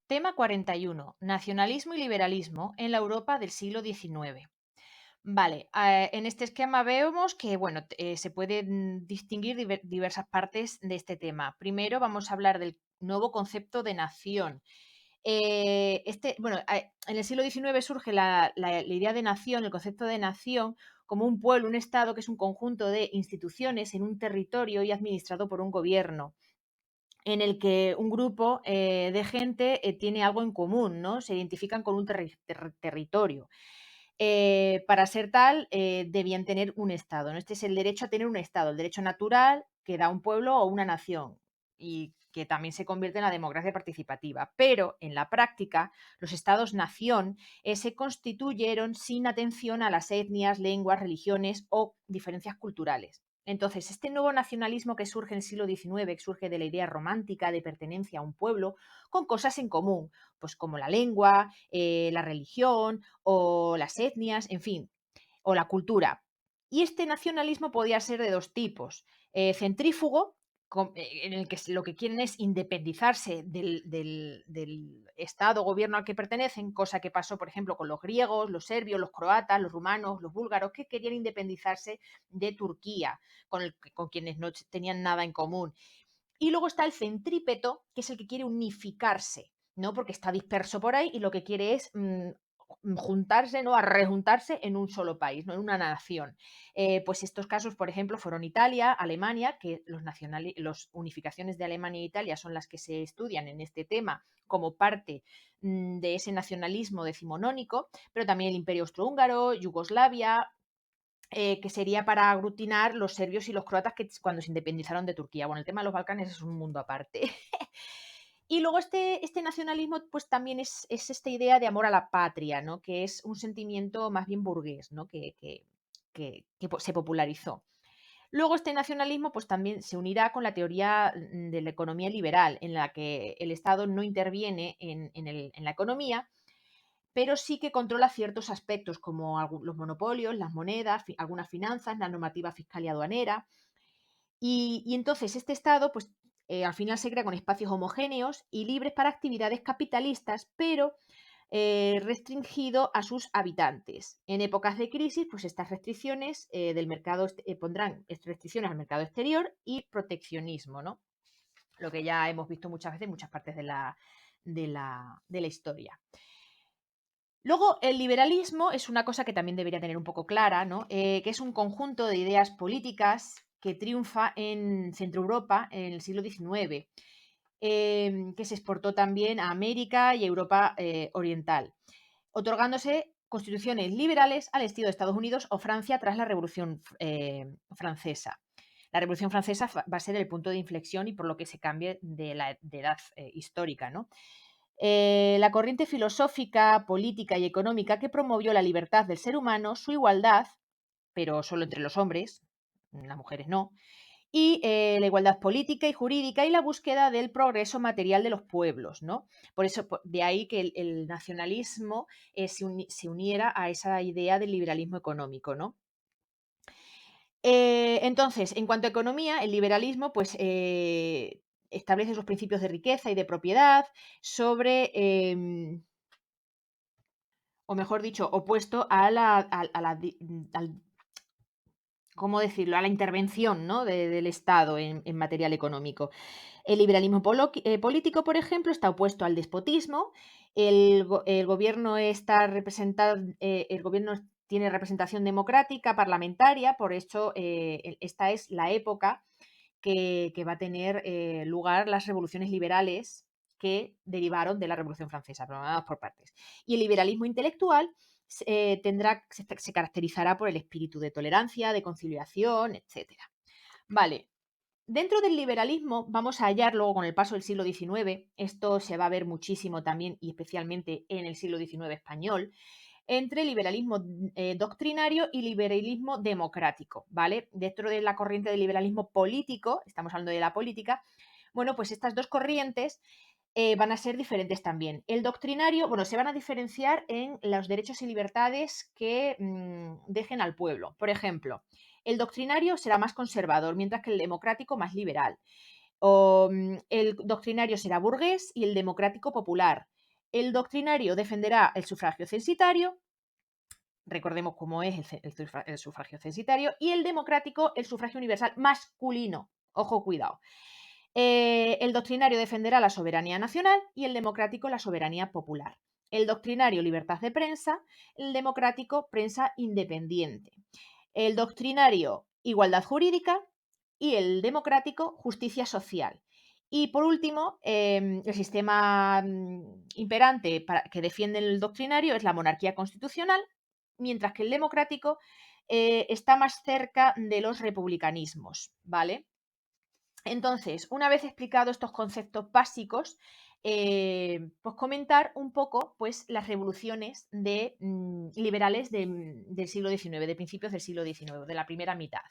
Tema 41. Nacionalismo y liberalismo en la Europa del siglo XIX. Vale, en este esquema vemos que bueno, se pueden distinguir diversas partes de este tema. Primero vamos a hablar del nuevo concepto de nación. Bueno, en el siglo XIX surge la idea de nación, el concepto de nación, como un pueblo, un estado que es un conjunto de instituciones en un territorio y administrado por un gobierno en el que un grupo de gente tiene algo en común, ¿no? Se identifican con un territorio. Para ser tal, debían tener un Estado, ¿no? Este es el derecho a tener un Estado, el derecho natural que da un pueblo o una nación y que también se convierte en la democracia participativa. Pero en la práctica, los estados-nación se constituyeron sin atención a las etnias, lenguas, religiones o diferencias culturales. Entonces, este nuevo nacionalismo que surge en el siglo XIX, que surge de la idea romántica de pertenencia a un pueblo, con cosas en común, pues como la lengua, la religión o las etnias, en fin, o la cultura. Y este nacionalismo podía ser de dos tipos: centrífugo, en el que lo que quieren es independizarse del Estado o gobierno al que pertenecen, cosa que pasó, por ejemplo, con los griegos, los serbios, los croatas, los rumanos, los búlgaros, que querían independizarse de Turquía, con quienes no tenían nada en común. Y luego está el centrípeto, que es el que quiere unificarse, ¿no? Porque está disperso por ahí y lo que quiere es juntarse, ¿no? A rejuntarse en un solo país, ¿no? En una nación. Pues estos casos, por ejemplo, fueron Italia, Alemania, que los unificaciones de Alemania e Italia son las que se estudian en este tema como parte de ese nacionalismo decimonónico, pero también el Imperio Austrohúngaro, Yugoslavia, que sería para aglutinar los serbios y los croatas que cuando se independizaron de Turquía. Bueno, el tema de los Balcanes es un mundo aparte. Y luego este nacionalismo, pues también es esta idea de amor a la patria, ¿no? Que es un sentimiento más bien burgués, ¿no? Que se popularizó. Luego este nacionalismo pues también se unirá con la teoría de la economía liberal, en la que el Estado no interviene en la economía, pero sí que controla ciertos aspectos como los monopolios, las monedas, algunas finanzas, la normativa fiscal y aduanera. Y entonces este Estado, pues al final se crea con espacios homogéneos y libres para actividades capitalistas, pero restringido a sus habitantes. En épocas de crisis, pues estas restricciones del mercado pondrán restricciones al mercado exterior y proteccionismo, ¿no? Lo que ya hemos visto muchas veces en muchas partes de la historia. Luego, el liberalismo es una cosa que también debería tener un poco clara, ¿no? Que es un conjunto de ideas políticas que triunfa en Centro Europa en el siglo XIX, que se exportó también a América y Europa Oriental, otorgándose constituciones liberales al estilo de Estados Unidos o Francia tras la Revolución Francesa. La Revolución Francesa va a ser el punto de inflexión y por lo que se cambie de edad histórica, ¿no? La corriente filosófica, política y económica que promovió la libertad del ser humano, su igualdad, pero solo entre los hombres, las mujeres no, y la igualdad política y jurídica y la búsqueda del progreso material de los pueblos, ¿no? Por eso, de ahí que el nacionalismo se uniera a esa idea del liberalismo económico, ¿no? Entonces, en cuanto a economía, el liberalismo pues, establece sus principios de riqueza y de propiedad sobre, o mejor dicho, opuesto al, ¿cómo decirlo?, a la intervención, ¿no?, del Estado en material económico. El liberalismo político, por ejemplo, está opuesto al despotismo. El gobierno está representado, el gobierno tiene representación democrática, parlamentaria, por eso esta es la época que va a tener lugar las revoluciones liberales que derivaron de la Revolución Francesa, pero vamos por partes. Y el liberalismo intelectual se caracterizará por el espíritu de tolerancia, de conciliación, etcétera. Vale, dentro del liberalismo vamos a hallar luego con el paso del siglo XIX, esto se va a ver muchísimo también y especialmente en el siglo XIX español, entre liberalismo doctrinario y liberalismo democrático, ¿vale? Dentro de la corriente del liberalismo político, estamos hablando de la política, bueno, pues estas dos corrientes van a ser diferentes también. El doctrinario, bueno, se van a diferenciar en los derechos y libertades que dejen al pueblo. Por ejemplo, el doctrinario será más conservador, mientras que el democrático más liberal. El doctrinario será burgués y el democrático popular. El doctrinario defenderá el sufragio censitario, recordemos cómo es el sufragio censitario, y el democrático el sufragio universal masculino. Ojo, cuidado. El doctrinario defenderá la soberanía nacional y el democrático la soberanía popular. El doctrinario libertad de prensa, el democrático prensa independiente. El doctrinario igualdad jurídica y el democrático justicia social. Y por último, el sistema imperante que defiende el doctrinario es la monarquía constitucional, mientras que el democrático está más cerca de los republicanismos, ¿vale? Entonces, una vez explicados estos conceptos básicos, pues comentar un poco pues, las revoluciones liberales del siglo XIX, de principios del siglo XIX, de la primera mitad.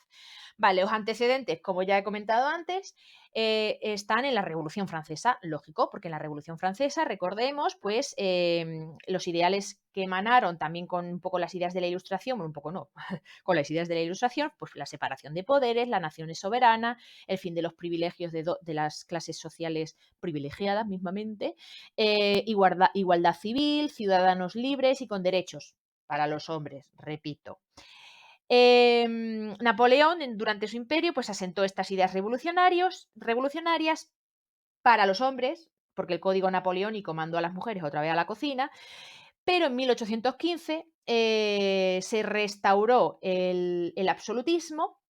Vale, los antecedentes, como ya he comentado antes, están en la Revolución Francesa, lógico, porque en la Revolución Francesa, recordemos, pues los ideales que emanaron también con un poco las ideas de la Ilustración, bueno, un poco no, con las ideas de la Ilustración, pues la separación de poderes, la nación es soberana, el fin de los privilegios de las clases sociales privilegiadas mismamente, igualdad civil, ciudadanos libres y con derechos para los hombres, repito. Napoleón, durante su imperio, pues asentó estas ideas revolucionarias para los hombres, porque el código napoleónico mandó a las mujeres otra vez a la cocina, pero en 1815 se restauró el absolutismo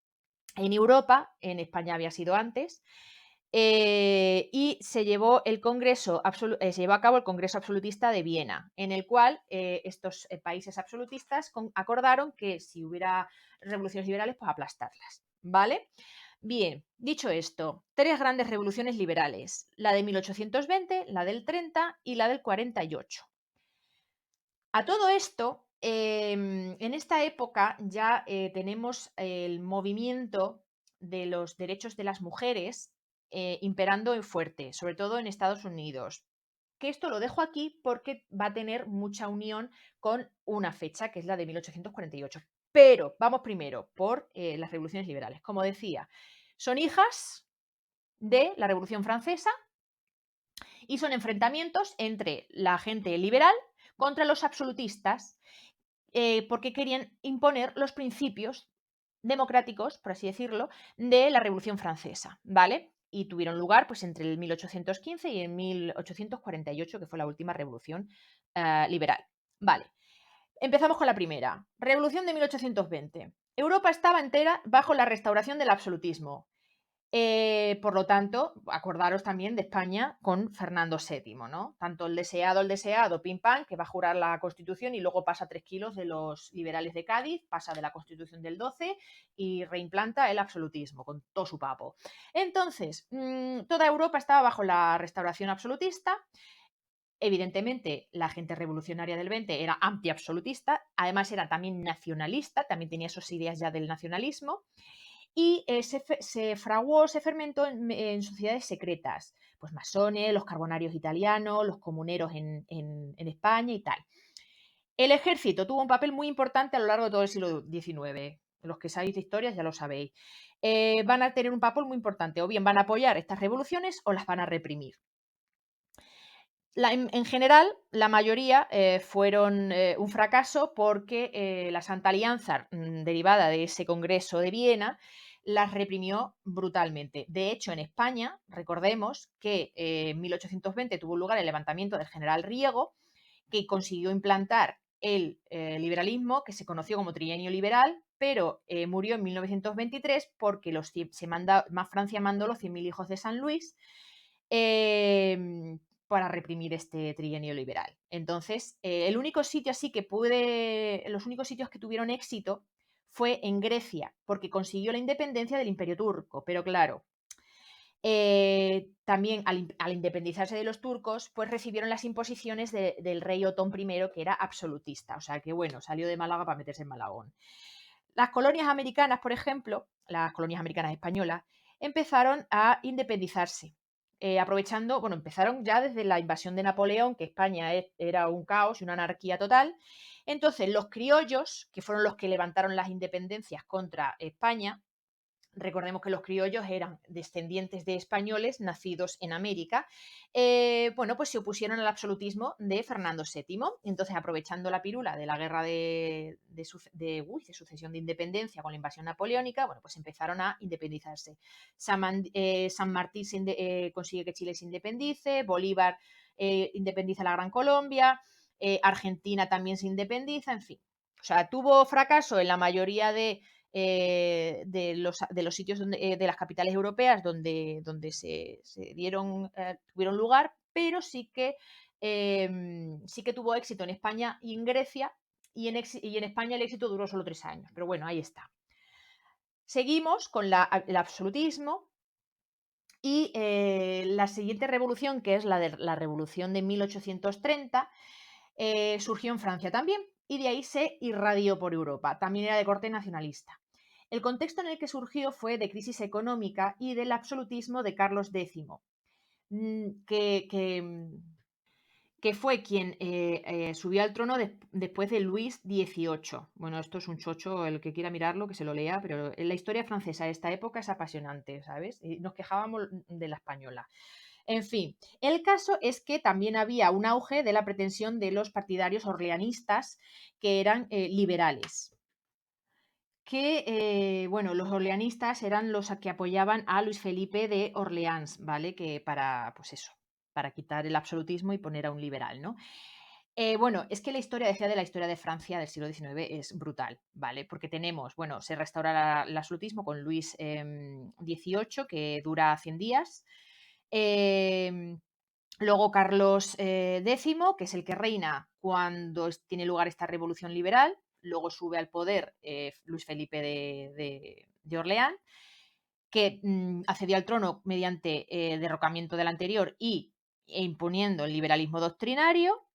en Europa, en España había sido antes, y se llevó, se llevó a cabo el Congreso Absolutista de Viena, en el cual estos países absolutistas acordaron que si hubiera revoluciones liberales, pues aplastarlas, ¿vale? Bien, dicho esto, tres grandes revoluciones liberales, la de 1820, la del 30 y la del 48. A todo esto, en esta época ya tenemos el movimiento de los derechos de las mujeres imperando en fuerte, sobre todo en Estados Unidos. Que esto lo dejo aquí porque va a tener mucha unión con una fecha, que es la de 1848. Pero vamos primero por las revoluciones liberales. Como decía, son hijas de la Revolución Francesa y son enfrentamientos entre la gente liberal contra los absolutistas, porque querían imponer los principios democráticos, por así decirlo, de la Revolución Francesa, ¿vale? Y tuvieron lugar pues, entre el 1815 y el 1848, que fue la última revolución liberal. Vale, empezamos con la primera. Revolución de 1820. Europa estaba entera bajo la restauración del absolutismo. Por lo tanto, acordaros también de España con Fernando VII, ¿no? Tanto el deseado, pim pam, que va a jurar la Constitución y luego pasa 3 kilos de los liberales de Cádiz, pasa de la Constitución del 12 y reimplanta el absolutismo con todo su papo. Entonces, toda Europa estaba bajo la restauración absolutista. Evidentemente, la gente revolucionaria del 20 era antiabsolutista, además era también nacionalista, también tenía esas ideas ya del nacionalismo y se fraguó, se fermentó en sociedades secretas, pues masones, los carbonarios italianos, los comuneros en España y tal. El ejército tuvo un papel muy importante a lo largo de todo el siglo XIX. Los que sabéis de historia ya lo sabéis. Van a tener un papel muy importante, o bien van a apoyar estas revoluciones o las van a reprimir. En general, la mayoría fueron un fracaso porque la Santa Alianza, derivada de ese Congreso de Viena, las reprimió brutalmente. De hecho, en España, recordemos que en 1820 tuvo lugar el levantamiento del general Riego, que consiguió implantar el liberalismo, que se conoció como trienio liberal, pero murió en 1923 porque Francia mandó los 100.000 hijos de San Luis. Para reprimir este trienio liberal. Entonces, el único sitio así los únicos sitios que tuvieron éxito fue en Grecia, porque consiguió la independencia del Imperio Turco. Pero claro, también al independizarse de los turcos, pues recibieron las imposiciones del rey Otón I, que era absolutista. O sea que, bueno, salió de Málaga para meterse en Malagón. Las colonias americanas, por ejemplo, las colonias americanas españolas, empezaron a independizarse. Aprovechando, bueno, empezaron ya desde la invasión de Napoleón, que España era un caos y una anarquía total. Entonces, los criollos, que fueron los que levantaron las independencias contra España, recordemos que los criollos eran descendientes de españoles nacidos en América, bueno, pues se opusieron al absolutismo de Fernando VII. Entonces, aprovechando la pirula de la guerra de sucesión de independencia con la invasión napoleónica, bueno, pues empezaron a independizarse. San Martín consigue que Chile se independice, Bolívar independiza la Gran Colombia, Argentina también se independiza, en fin. O sea, tuvo fracaso en la mayoría de los sitios de las capitales europeas donde tuvieron lugar, pero sí que tuvo éxito en España y en Grecia, y en España el éxito duró solo 3 años. Pero bueno, ahí está. Seguimos con el absolutismo y la siguiente revolución, que es la revolución de 1830, surgió en Francia también y de ahí se irradió por Europa. También era de corte nacionalista. El contexto en el que surgió fue de crisis económica y del absolutismo de Carlos X, que fue quien subió al trono después de Luis XVIII. Bueno, esto es un chocho, el que quiera mirarlo, que se lo lea, pero en la historia francesa de esta época es apasionante, ¿sabes? Y nos quejábamos de la española. En fin, el caso es que también había un auge de la pretensión de los partidarios orleanistas, que eran liberales. Bueno, los orleanistas eran los que apoyaban a Luis Felipe de Orleans, ¿vale? Que pues eso, para quitar el absolutismo y poner a un liberal, ¿no? Bueno, es que la historia, decía, de la historia de Francia del siglo XIX es brutal, ¿vale? Porque tenemos, bueno, se restaura el absolutismo con Luis XVIII, que dura 100 días. Luego Carlos X, que es el que reina cuando tiene lugar esta revolución liberal. Luego sube al poder Luis Felipe de Orleans, que accedió al trono mediante derrocamiento del anterior e imponiendo el liberalismo doctrinario,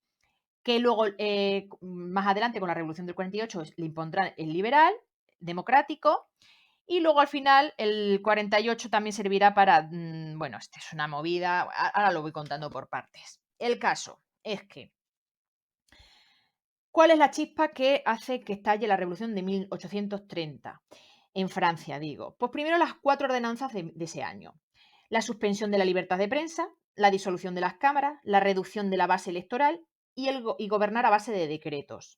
que luego más adelante con la revolución del 48 le impondrán el liberal, democrático, y luego al final el 48 también servirá para, bueno, esta es una movida, ahora lo voy contando por partes. El caso es que, ¿cuál es la chispa que hace que estalle la revolución de 1830? En Francia, digo. Pues primero las 4 ordenanzas de ese año. La suspensión de la libertad de prensa, la disolución de las cámaras, la reducción de la base electoral y gobernar a base de decretos.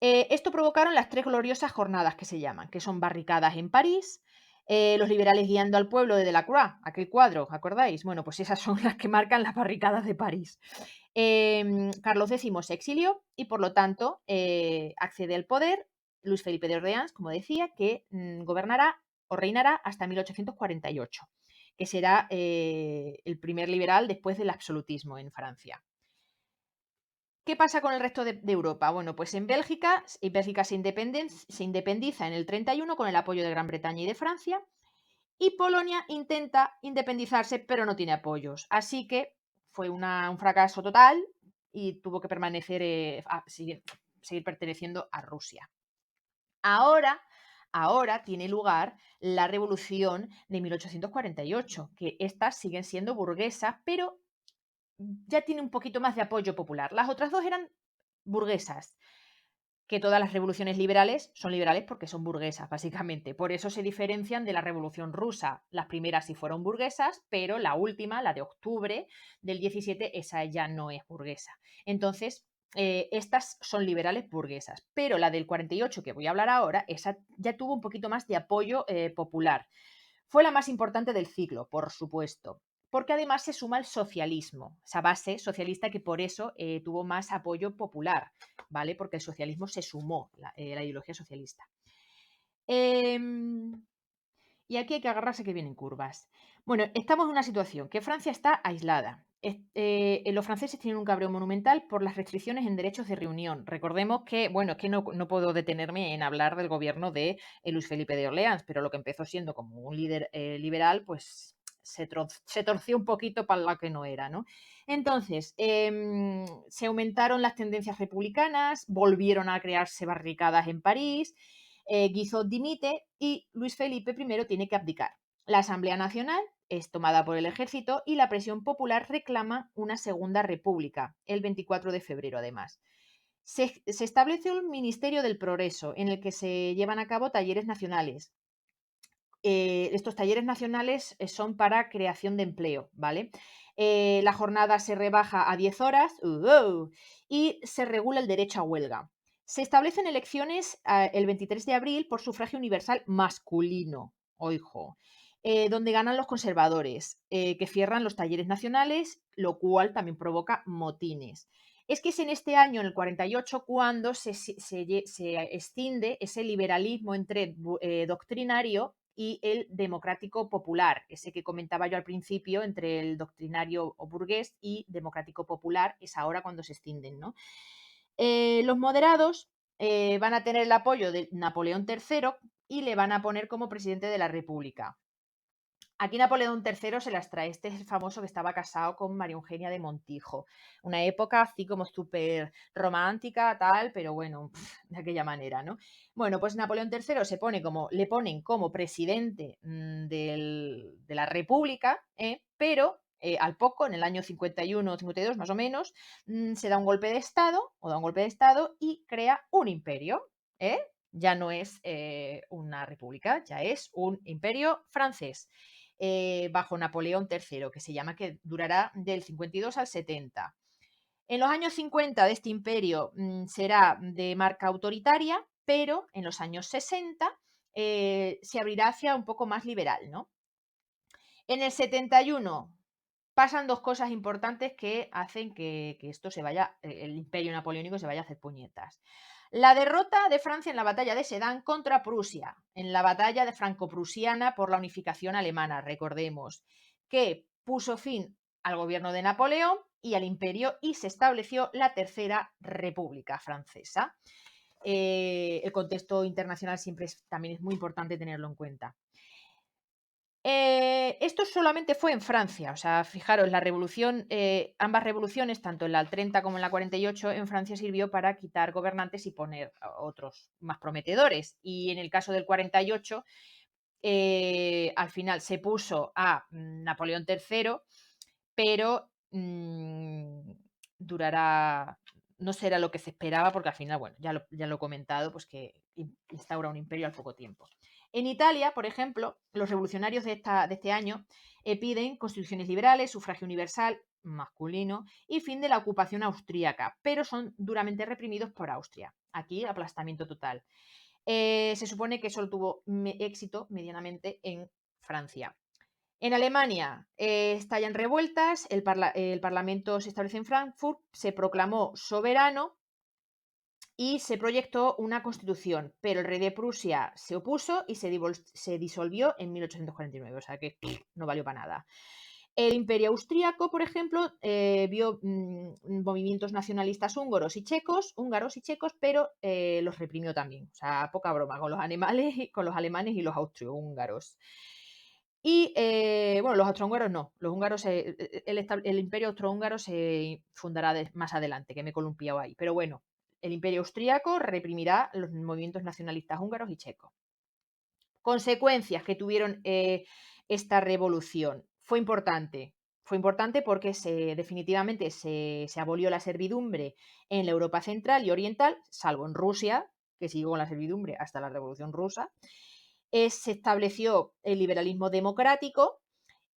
Esto provocaron las 3 gloriosas jornadas que se llaman, que son barricadas en París, los liberales guiando al pueblo de Delacroix, aquel cuadro, ¿acordáis? Bueno, pues esas son las que marcan las barricadas de París. Carlos X se exilió y por lo tanto accede al poder Luis Felipe de Orleans, como decía, que gobernará o reinará hasta 1848, que será el primer liberal después del absolutismo en Francia. ¿Qué pasa con el resto de Europa? Bueno, pues en Bélgica se independiza en el 31 con el apoyo de Gran Bretaña y de Francia, y Polonia intenta independizarse, pero no tiene apoyos. Así que fue un fracaso total y tuvo que seguir perteneciendo a Rusia. Ahora tiene lugar la revolución de 1848, que estas siguen siendo burguesas, pero ya tiene un poquito más de apoyo popular. Las otras dos eran burguesas, que todas las revoluciones liberales son liberales porque son burguesas, básicamente. Por eso se diferencian de la Revolución Rusa. Las primeras sí fueron burguesas, pero la última, la de octubre del 17, esa ya no es burguesa. Entonces, estas son liberales burguesas, pero la del 48, que voy a hablar ahora, esa ya tuvo un poquito más de apoyo popular. Fue la más importante del ciclo, por supuesto, porque además se suma el socialismo, esa base socialista que por eso tuvo más apoyo popular, ¿vale? Porque el socialismo se sumó, la ideología socialista. Y aquí hay que agarrarse que vienen curvas. Bueno, estamos en una situación que Francia está aislada. Los franceses tienen un cabreo monumental por las restricciones en derechos de reunión. Recordemos que, bueno, es que no puedo detenerme en hablar del gobierno de Luis Felipe de Orleans, pero lo que empezó siendo como un líder liberal, pues se torció un poquito para lo que no era, ¿no? Entonces, se aumentaron las tendencias republicanas, volvieron a crearse barricadas en París. Guizot dimite y Luis Felipe I tiene que abdicar. La Asamblea Nacional es tomada por el ejército y la presión popular reclama una segunda república, el 24 de febrero además. Se establece un Ministerio del Progreso en el que se llevan a cabo talleres nacionales. estos talleres nacionales son para creación de empleo, ¿vale? La jornada se rebaja a 10 horas y se regula el derecho a huelga. Se establecen elecciones el 23 de abril por sufragio universal masculino, ojo, donde ganan los conservadores, que cierran los talleres nacionales, lo cual también provoca motines. Es que es en este año, en el 48, cuando se extiende ese liberalismo entre doctrinario y el democrático popular, ese que comentaba yo al principio, entre el doctrinario o burgués y democrático popular, es ahora cuando se extienden, ¿no? Los moderados van a tener el apoyo de Napoleón III y le van a poner como presidente de la República. Aquí Napoleón III se las trae. Este es el famoso que estaba casado con María Eugenia de Montijo. Una época así como súper romántica, tal, pero bueno, de aquella manera, ¿no? Bueno, pues Napoleón III le ponen como presidente de la República, pero al poco, en el año 51 o 52 más o menos, se da un golpe de Estado, o da un golpe de Estado y crea un imperio, ¿eh? Ya no es una república, ya es un imperio francés. Bajo Napoleón III, que se llama, que durará del 52 al 70. En los años 50 de este imperio será de marca autoritaria, pero en los años 60 se abrirá hacia un poco más liberal, ¿no? En el 71 pasan dos cosas importantes que hacen que esto se vaya, el imperio napoleónico se vaya a hacer puñetas. La derrota de Francia en la batalla de Sedan contra Prusia, en la batalla de franco-prusiana por la unificación alemana, recordemos, que puso fin al gobierno de Napoleón y al imperio y se estableció la Tercera República Francesa. El contexto internacional siempre también es muy importante tenerlo en cuenta. Esto solamente fue en Francia, o sea, fijaros, la revolución, ambas revoluciones, tanto en la 30 como en la 48, en Francia sirvió para quitar gobernantes y poner a otros más prometedores. Y en el caso del 48, al final se puso a Napoleón III, pero durará, no será lo que se esperaba, porque al final, bueno, ya lo he comentado, pues que instaura un imperio al poco tiempo. En Italia, por ejemplo, los revolucionarios de este año piden constituciones liberales, sufragio universal masculino y fin de la ocupación austríaca, pero son duramente reprimidos por Austria. Aquí aplastamiento total. Se supone que solo tuvo éxito medianamente en Francia. En Alemania estallan revueltas, el Parlamento se establece en Frankfurt, se proclamó soberano y se proyectó una constitución, pero el rey de Prusia se opuso y se disolvió en 1849, o sea que no valió para nada. El imperio austríaco, por ejemplo, vio movimientos nacionalistas húngaros y checos, pero los reprimió también. O sea, poca broma con los alemanes y los austrohúngaros. Y bueno, los austrohúngaros no, los húngaros, el imperio austrohúngaro se fundará más adelante, que me he columpiado ahí. Pero bueno, el imperio austríaco reprimirá los movimientos nacionalistas húngaros y checos. Consecuencias que tuvieron esta revolución. Fue importante porque definitivamente se abolió la servidumbre en la Europa central y oriental, salvo en Rusia, que siguió con la servidumbre hasta la Revolución Rusa. Se estableció el liberalismo democrático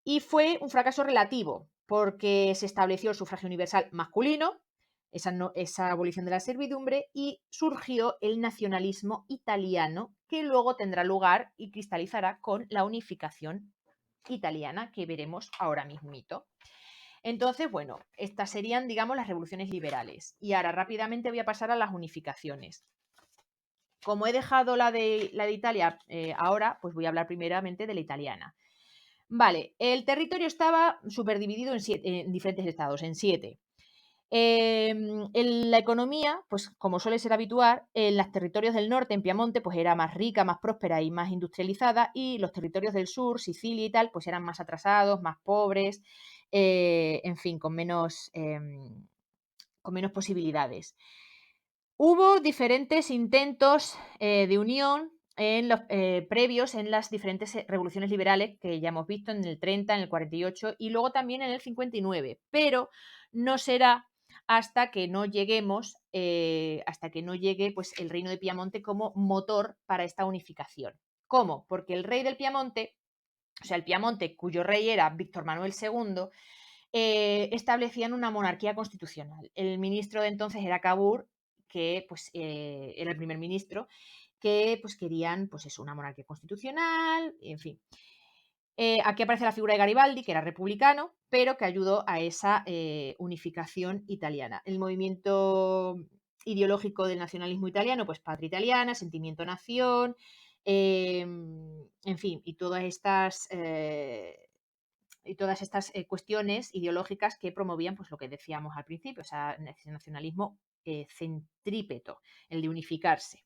y fue un fracaso relativo porque se estableció el sufragio universal masculino, esa abolición de la servidumbre, y surgió el nacionalismo italiano, que luego tendrá lugar y cristalizará con la unificación italiana, que veremos ahora mismito. Entonces, bueno, estas serían, digamos, las revoluciones liberales. Y ahora rápidamente voy a pasar a las unificaciones. Como he dejado la de Italia ahora, pues voy a hablar primeramente de la italiana. Vale, el territorio estaba subdividido en diferentes estados, en 7. En la economía, pues como suele ser habitual, en los territorios del norte, en Piamonte, pues era más rica, más próspera y más industrializada, y los territorios del sur, Sicilia y tal, pues eran más atrasados, más pobres, en fin, con menos posibilidades. Hubo diferentes intentos de unión previos en las diferentes revoluciones liberales que ya hemos visto en el 30, en el 48 y luego también en el 59, pero no será hasta que no lleguemos, hasta que no llegue pues, el Reino de Piamonte como motor para esta unificación. ¿Cómo? Porque el rey del Piamonte, o sea, el Piamonte, cuyo rey era Víctor Manuel II, establecían una monarquía constitucional. El ministro de entonces era Cavour, que pues, era el primer ministro, que pues, querían pues, eso, una monarquía constitucional, en fin. Aquí aparece la figura de Garibaldi, que era republicano, pero que ayudó a esa unificación italiana. El movimiento ideológico del nacionalismo italiano, pues patria italiana, sentimiento nación, en fin, y todas estas cuestiones ideológicas que promovían, pues lo que decíamos al principio, o sea, ese nacionalismo centrípeto, el de unificarse.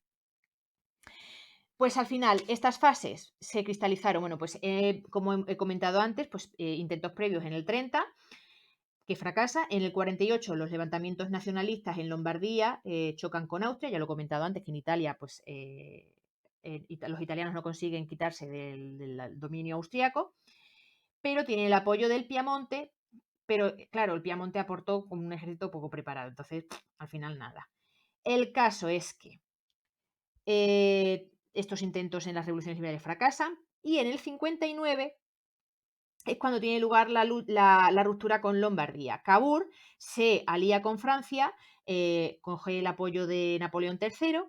Pues al final, estas fases se cristalizaron, bueno, pues como he comentado antes, pues intentos previos en el 30, que fracasa. En el 48 los levantamientos nacionalistas en Lombardía chocan con Austria, ya lo he comentado antes, que en Italia, pues los italianos no consiguen quitarse del dominio austriaco, pero tiene el apoyo del Piamonte, pero claro, el Piamonte aportó con un ejército poco preparado, entonces al final nada. El caso es que estos intentos en las revoluciones liberales fracasan y en el 59 es cuando tiene lugar la ruptura con Lombardía. Cavour se alía con Francia, coge el apoyo de Napoleón III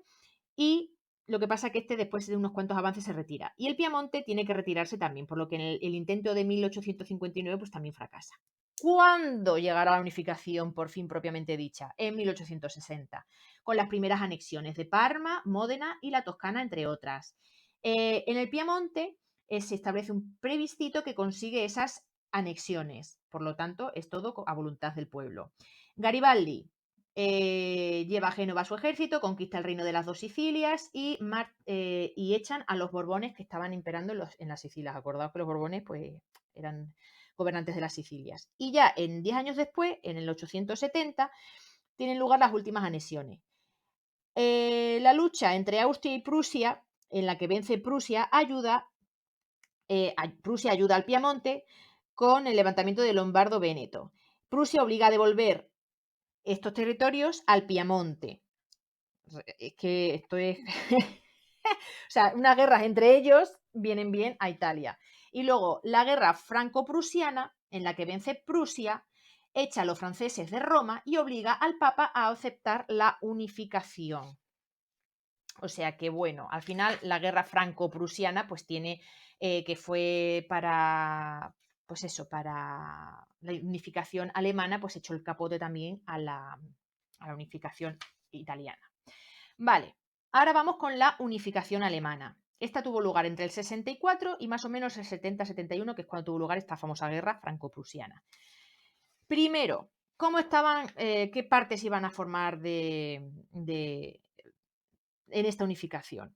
y lo que pasa es que después de unos cuantos avances se retira. Y el Piamonte tiene que retirarse también, por lo que en el intento de 1859 pues también fracasa. ¿Cuándo llegará la unificación por fin propiamente dicha? En 1860, con las primeras anexiones de Parma, Módena y la Toscana, entre otras. En el Piamonte se establece un plebiscito que consigue esas anexiones, por lo tanto es todo a voluntad del pueblo. Garibaldi lleva a Génova su ejército, conquista el reino de las dos Sicilias y echan a los Borbones que estaban imperando en las Sicilias. Acordaos que los Borbones pues, eran gobernantes de las Sicilias. Y ya 10 años después, en el 870, tienen lugar las últimas anexiones. La lucha entre Austria y Prusia, en la que vence Prusia, Prusia ayuda al Piamonte con el levantamiento de Lombardo-Véneto. Prusia obliga a devolver estos territorios al Piamonte. Es que esto es... o sea, unas guerras entre ellos vienen bien a Italia. Y luego la guerra franco-prusiana, en la que vence Prusia, echa a los franceses de Roma y obliga al Papa a aceptar la unificación. O sea que, bueno, al final la guerra franco-prusiana pues tiene que fue para, pues eso, para la unificación alemana, pues echó el capote también a la unificación italiana. Vale, ahora vamos con la unificación alemana. Esta tuvo lugar entre el 64 y más o menos el 70-71, que es cuando tuvo lugar esta famosa guerra franco-prusiana. Primero, ¿cómo estaban, qué partes iban a formar en esta unificación?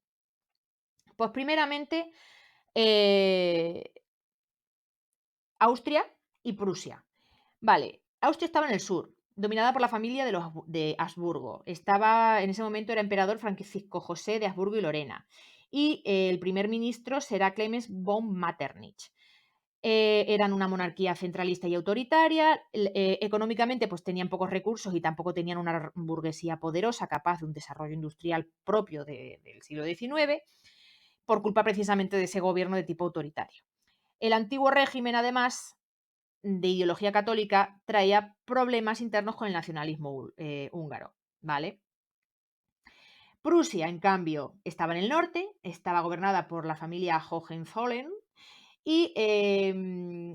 Pues primeramente, Austria y Prusia. Vale, Austria estaba en el sur, dominada por la familia de Habsburgo. En ese momento era emperador Francisco José de Habsburgo y Lorena. Y el primer ministro será Clemens von Metternich. Eran una monarquía centralista y autoritaria. Económicamente, pues tenían pocos recursos y tampoco tenían una burguesía poderosa capaz de un desarrollo industrial propio del siglo XIX, por culpa precisamente de ese gobierno de tipo autoritario. El antiguo régimen, además, de ideología católica, traía problemas internos con el nacionalismo húngaro, ¿vale? Prusia, en cambio, estaba en el norte, estaba gobernada por la familia Hohenzollern y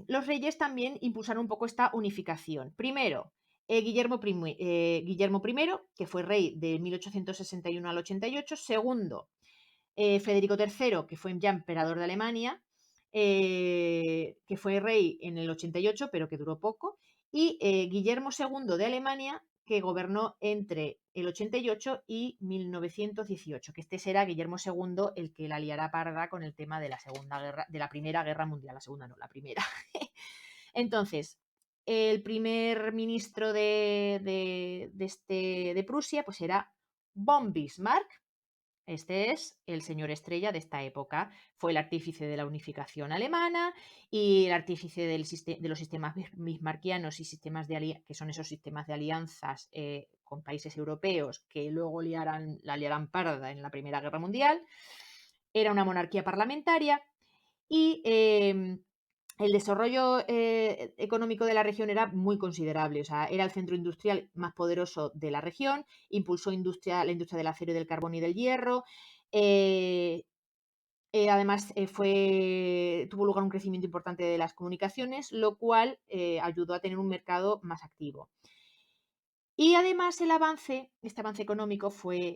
los reyes también impulsaron un poco esta unificación. Primero, Guillermo I, que fue rey de 1861 al 88. Segundo, Federico III, que fue ya emperador de Alemania, que fue rey en el 88, pero que duró poco, y Guillermo II de Alemania, que gobernó entre el 88 y 1918, que este será Guillermo II el que la liará parda con el tema de la Primera Guerra Mundial, la segunda no, la primera. Entonces, el primer ministro de Prusia pues era von Bismarck. Este es el señor estrella de esta época. Fue el artífice de la unificación alemana y el artífice de los sistemas bismarckianos y que son esos sistemas de alianzas con países europeos que luego la liarán parda en la Primera Guerra Mundial. Era una monarquía parlamentaria y el desarrollo económico de la región era muy considerable. O sea, era el centro industrial más poderoso de la región, impulsó la industria del acero y del carbón y del hierro. eh, Además, tuvo lugar un crecimiento importante de las comunicaciones, lo cual ayudó a tener un mercado más activo. Y además este avance económico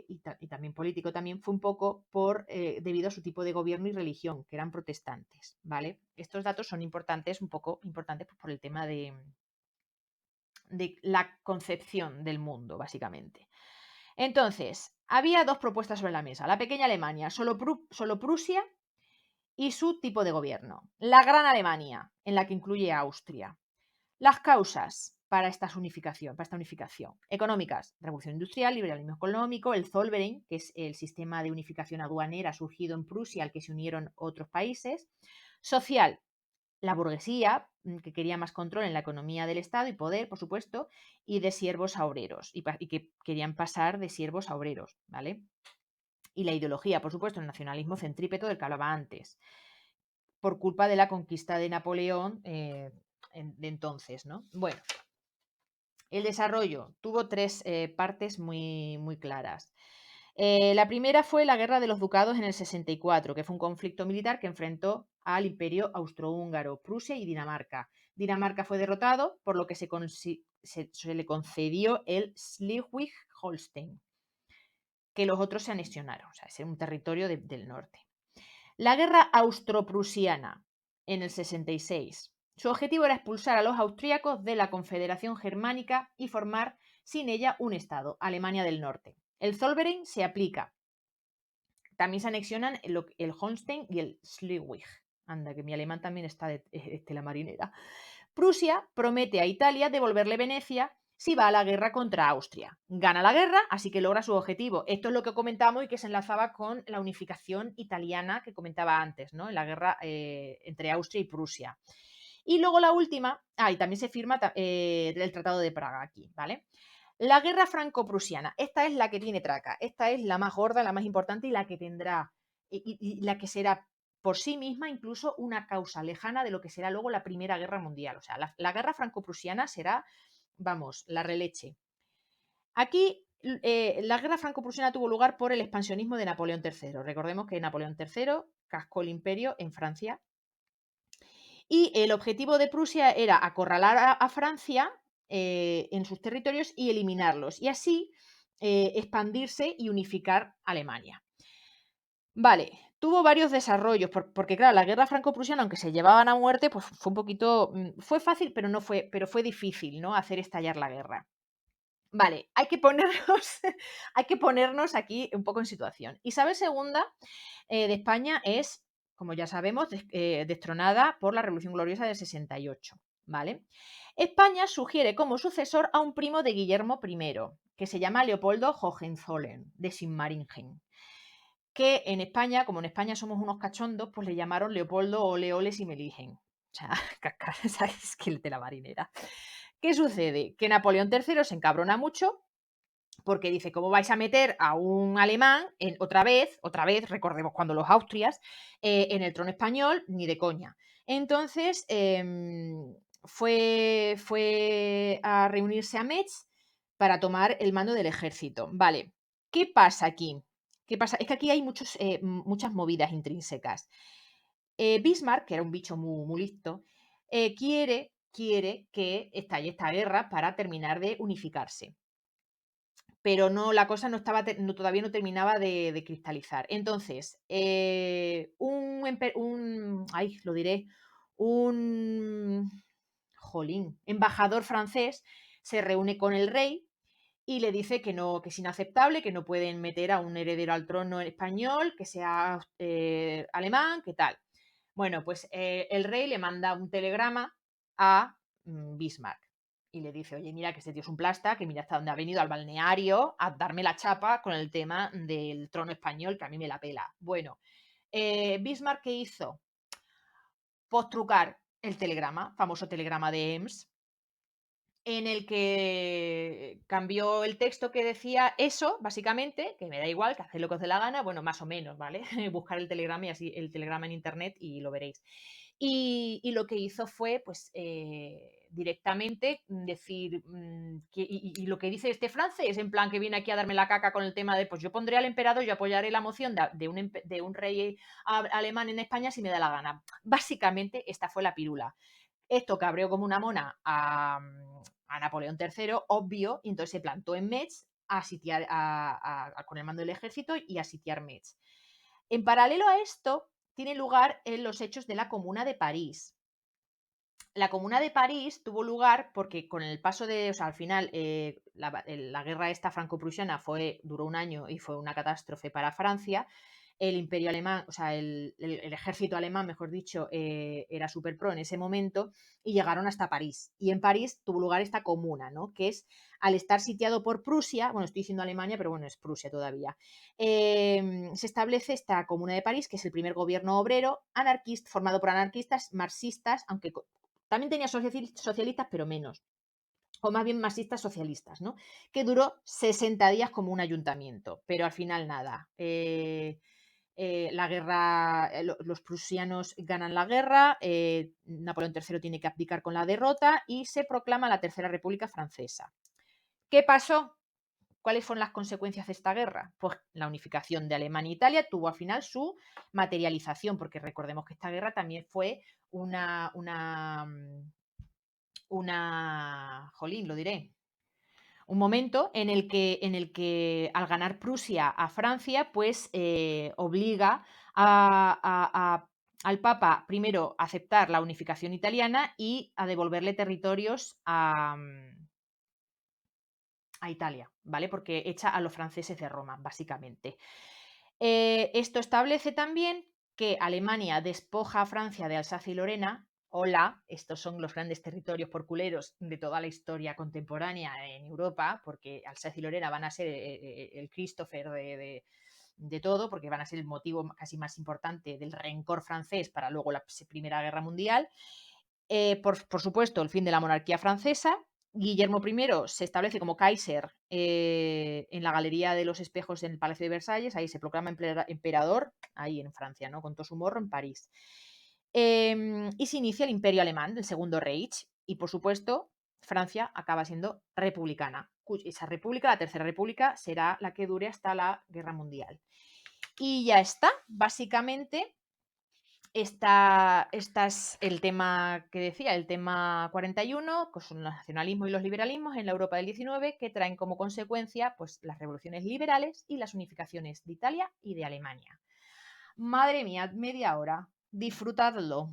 y también político también, fue un poco debido a su tipo de gobierno y religión, que eran protestantes, ¿vale? Estos datos son importantes, un poco importantes pues, por el tema de la concepción del mundo, básicamente. Entonces, había dos propuestas sobre la mesa. La pequeña Alemania, solo Prusia y su tipo de gobierno. La Gran Alemania, en la que incluye a Austria. Las causas para esta unificación. Económicas, revolución industrial, liberalismo económico, el Zollverein, que es el sistema de unificación aduanera surgido en Prusia al que se unieron otros países. Social, la burguesía, que quería más control en la economía del Estado y poder, por supuesto, y de siervos a obreros, y que querían pasar de siervos a obreros, ¿vale? Y la ideología, por supuesto, el nacionalismo centrípeto del que hablaba antes, por culpa de la conquista de Napoleón de entonces, ¿no? Bueno, el desarrollo tuvo tres partes muy, muy claras. La primera fue la Guerra de los Ducados en el 64, que fue un conflicto militar que enfrentó al Imperio Austrohúngaro, Prusia y Dinamarca. Dinamarca fue derrotado, por lo que se le concedió el Schleswig-Holstein, que los otros se anexionaron, o sea, es un territorio del norte. La Guerra Austro-Prusiana en el 66. Su objetivo era expulsar a los austríacos de la Confederación Germánica y formar sin ella un Estado, Alemania del Norte. El Zollverein se aplica. También se anexionan el Holstein y el Schleswig. Anda, que mi alemán también está de la marinera. Prusia promete a Italia devolverle Venecia si va a la guerra contra Austria. Gana la guerra, así que logra su objetivo. Esto es lo que comentamos y que se enlazaba con la unificación italiana que comentaba antes, ¿no? En la guerra entre Austria y Prusia. Y luego la última, y también se firma el Tratado de Praga aquí, ¿vale? La guerra franco-prusiana, esta es la que tiene traca, esta es la más gorda, la más importante y la que tendrá, y la que será por sí misma incluso una causa lejana de lo que será luego la Primera Guerra Mundial. O sea, la guerra franco-prusiana será, vamos, la releche. Aquí la guerra franco-prusiana tuvo lugar por el expansionismo de Napoleón III. Recordemos que Napoleón III cascó el imperio en Francia y el objetivo de Prusia era acorralar a Francia en sus territorios y eliminarlos, y así expandirse y unificar Alemania. Vale, tuvo varios desarrollos, porque claro, la guerra franco-prusiana, aunque se llevaban a muerte, pues fue un poquito, fue fácil, pero fue difícil, ¿no? Hacer estallar la guerra. Vale, hay que ponernos, hay que ponernos aquí un poco en situación. Isabel II de España es, como ya sabemos, destronada por la Revolución Gloriosa del 68, ¿vale? España sugiere como sucesor a un primo de Guillermo I, que se llama Leopoldo Hohenzollern, de Sigmaringen, que en España, como en España somos unos cachondos, pues le llamaron Leopoldo Oleoles y Meligen. O sea, ¿sabes? Que el de la marinera. ¿Qué sucede? Que Napoleón III se encabrona mucho porque dice, ¿cómo vais a meter a un alemán otra vez, recordemos cuando los Austrias, en el trono español? Ni de coña. Entonces, fue a reunirse a Metz para tomar el mando del ejército. Vale, ¿qué pasa aquí? ¿Qué pasa? Es que aquí hay muchas movidas intrínsecas. Bismarck, que era un bicho muy, muy listo, quiere que estalle esta guerra para terminar de unificarse, pero no, la cosa todavía no terminaba de cristalizar. Entonces, lo diré, un embajador francés se reúne con el rey y le dice que no, que es inaceptable, que no pueden meter a un heredero al trono español, que sea alemán, que tal. Bueno, pues el rey le manda un telegrama a Bismarck y le dice, oye, mira que este tío es un plasta, que mira hasta dónde ha venido al balneario a darme la chapa con el tema del trono español, que a mí me la pela. Bueno, Bismarck, ¿qué hizo? Pues trucar el telegrama, famoso telegrama de Ems, en el que cambió el texto que decía eso, básicamente, que me da igual, que haced lo que os dé la gana, bueno, más o menos, ¿vale? Buscar el telegrama y así el telegrama en internet y lo veréis. Y lo que hizo fue, pues, directamente decir, y lo que dice este francés, en plan que viene aquí a darme la caca con el tema de, pues yo pondré al emperador, yo apoyaré la moción de un rey alemán en España si me da la gana. Básicamente, esta fue la pirula. Esto cabreó como una mona a Napoleón III, obvio, y entonces se plantó en Metz a sitiar con el mando del ejército y a sitiar Metz. En paralelo a esto, tiene lugar en los hechos de la Comuna de París. La Comuna de París tuvo lugar porque con el paso de, o sea, al final la guerra esta franco-prusiana duró un año y fue una catástrofe para Francia. El imperio alemán, o sea, el ejército alemán, mejor dicho, era súper pro en ese momento y llegaron hasta París. Y en París tuvo lugar esta comuna, ¿no? Que es, al estar sitiado por Prusia, bueno, estoy diciendo Alemania, pero bueno, es Prusia todavía, se establece esta comuna de París, que es el primer gobierno obrero anarquista, formado por anarquistas, marxistas, aunque también tenía socialistas, pero menos. O más bien marxistas socialistas, ¿no? Que duró 60 días como un ayuntamiento, pero al final nada. La guerra, los prusianos ganan la guerra, Napoleón III tiene que abdicar con la derrota y se proclama la Tercera República Francesa. ¿Qué pasó? ¿Cuáles fueron las consecuencias de esta guerra? Pues la unificación de Alemania e Italia tuvo al final su materialización, porque recordemos que esta guerra también fue jolín, lo diré, un momento en el que al ganar Prusia a Francia, pues obliga al Papa primero a aceptar la unificación italiana y a devolverle territorios a Italia, ¿vale? Porque echa a los franceses de Roma, básicamente. Esto establece también que Alemania despoja a Francia de Alsacia y Lorena. Hola, estos son los grandes territorios porculeros de toda la historia contemporánea en Europa, porque Alsacia y Lorena van a ser el Christopher de todo, porque van a ser el motivo casi más importante del rencor francés para luego la Primera Guerra Mundial. Por supuesto, el fin de la monarquía francesa. Guillermo I se establece como Kaiser en la Galería de los Espejos en el Palacio de Versalles, ahí se proclama emperador, ahí en Francia, ¿no? Con todo su morro en París. Y se inicia el Imperio Alemán, el Segundo Reich, y por supuesto, Francia acaba siendo republicana. Esa república, la Tercera República, será la que dure hasta la Guerra Mundial. Y ya está, básicamente es el tema que decía, el tema 41, con el nacionalismo y los liberalismos en la Europa del 19, que traen como consecuencia pues, las revoluciones liberales y las unificaciones de Italia y de Alemania. Madre mía, media hora. Disfrutadlo.